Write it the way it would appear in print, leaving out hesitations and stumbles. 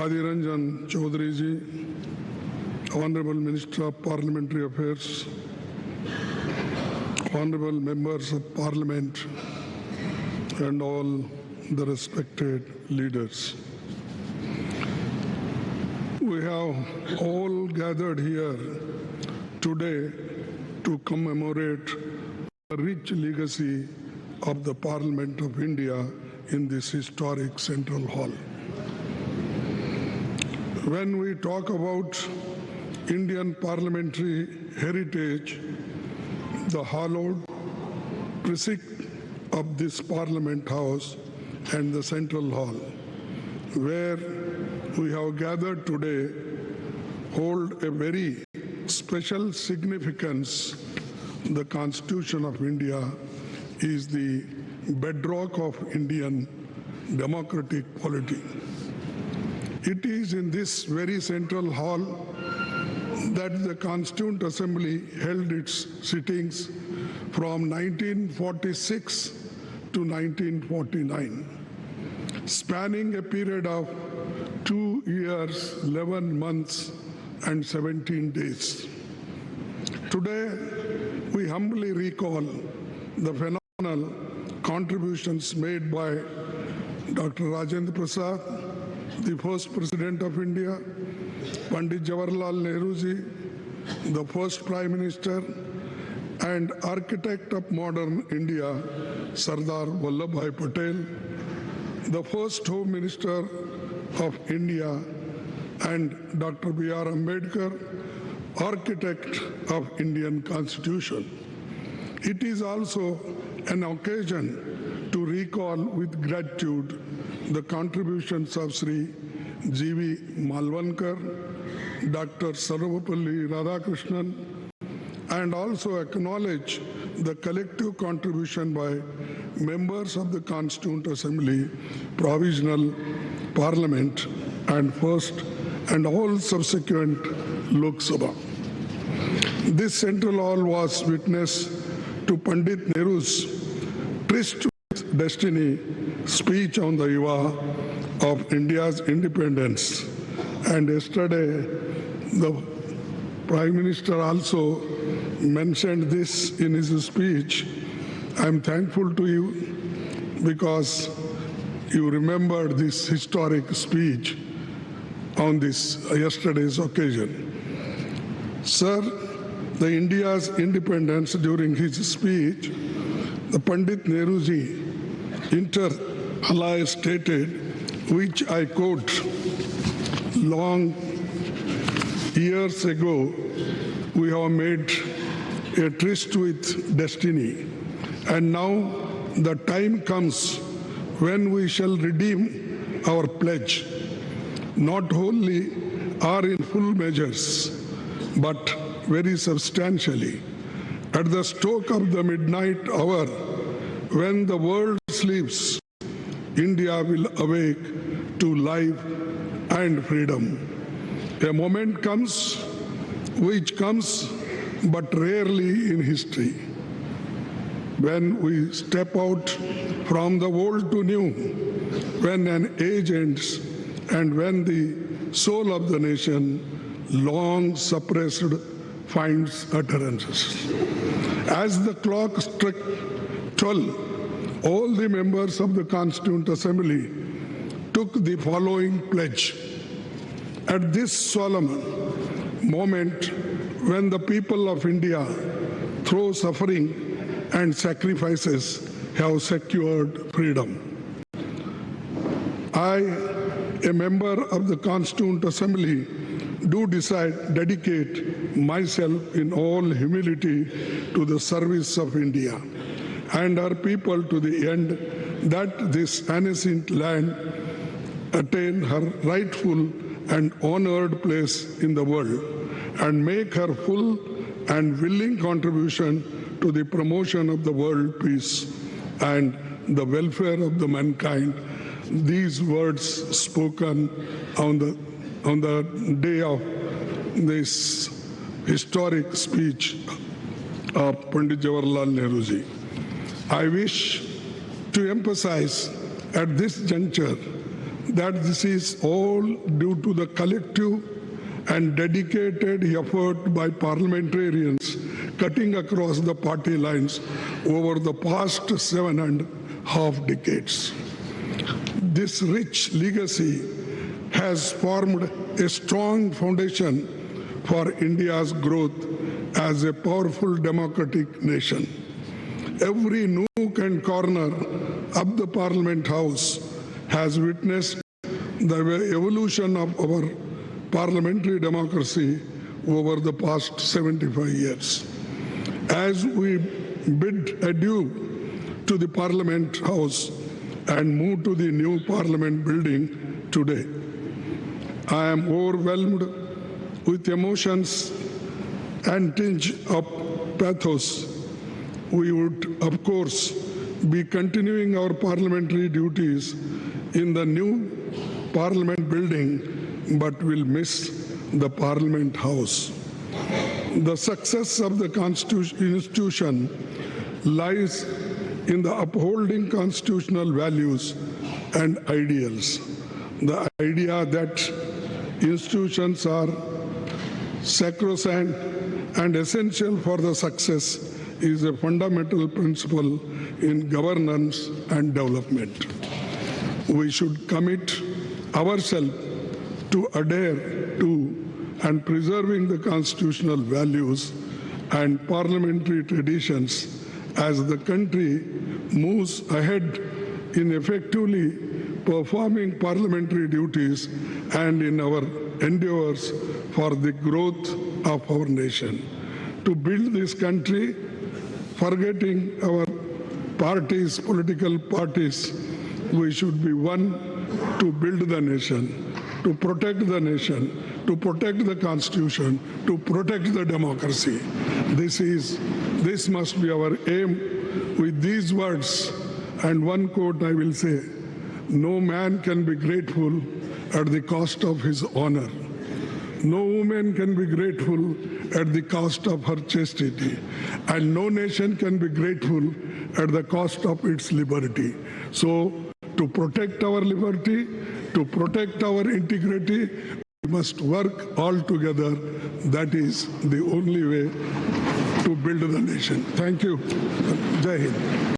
Adhiranjan Chaudhary ji, Honorable Minister of Parliamentary Affairs, Honorable Members of Parliament, and all the respected leaders. We have all gathered here today to commemorate the rich legacy of the Parliament of India in this historic Central Hall. When we talk about Indian parliamentary heritage, the hallowed precinct of this Parliament House and the Central Hall, where we have gathered today, hold a very special significance. The Constitution of India is the bedrock of Indian democratic polity. It is in this very Central Hall that the Constituent Assembly held its sittings from 1946 to 1949, spanning a period of 2 years, 11 months, and 17 days. Today, we humbly recall the phenomenal contributions made by Dr. Rajendra Prasad, the first President of India, Pandit Jawaharlal Nehru ji, the first Prime Minister, and architect of modern India, Sardar Vallabhbhai Patel, the first Home Minister of India, and Dr. B.R. Ambedkar, architect of Indian Constitution. It is also an occasion to recall with gratitude the contributions of Sri G.V. Malvankar, Dr. Sarvapalli Radhakrishnan, and also acknowledge the collective contribution by members of the Constituent Assembly, Provisional Parliament, and first and all subsequent Lok Sabha. This Central Hall was witness to Pandit Nehru's tryst with destiny speech on the eve of India's independence. And yesterday, the Prime Minister also mentioned this in his speech. I'm thankful to you because you remembered this historic speech on this yesterday's occasion. Sir, the India's independence during his speech, the Pandit Nehruji inter alia stated, which I quote, long years ago, we have made a tryst with destiny, and now the time comes when we shall redeem our pledge, not wholly or in full measures, but very substantially. At the stroke of the midnight hour, when the world sleeps, India will awake to life and freedom. A moment comes, which comes but rarely in history, when we step out from the old to new, when an age ends, and when the soul of the nation, long suppressed, finds utterances. As the clock struck 12, all the members of the Constituent Assembly took the following pledge. At this solemn moment, when the people of India, through suffering and sacrifices, have secured freedom, I, a member of the Constituent Assembly, do dedicate myself in all humility to the service of India and her people, to the end that this ancient land attain her rightful and honored place in the world, and make her full and willing contribution to the promotion of the world peace and the welfare of the mankind. These words spoken on the day of this historic speech of Pandit Jawaharlal Nehru ji. I wish to emphasize at this juncture that this is all due to the collective and dedicated effort by parliamentarians cutting across the party lines over the past 7.5 decades. This rich legacy has formed a strong foundation for India's growth as a powerful democratic nation. Every nook and corner of the Parliament House has witnessed the evolution of our parliamentary democracy over the past 75 years. As we bid adieu to the Parliament House and move to the new Parliament building today, I am overwhelmed with emotions and tinge of pathos. We would, of course, be continuing our parliamentary duties in the new Parliament building, but will miss the Parliament House. The success of the institution lies in the upholding constitutional values and ideals. The idea that institutions are sacrosanct and essential for the success is a fundamental principle in governance and development. We should commit ourselves to adhere to and preserving the constitutional values and parliamentary traditions as the country moves ahead in effectively performing parliamentary duties and in our endeavors for the growth of our nation. To build this country, forgetting our parties, political parties, we should be one to build the nation, to protect the nation, to protect the Constitution, to protect the democracy. This must be our aim. With these words and one quote I will say, no man can be grateful at the cost of his honor. No woman can be grateful at the cost of her chastity. And no nation can be grateful at the cost of its liberty. So, to protect our liberty, to protect our integrity, we must work all together. That is the only way to build the nation. Thank you. Jai Hind.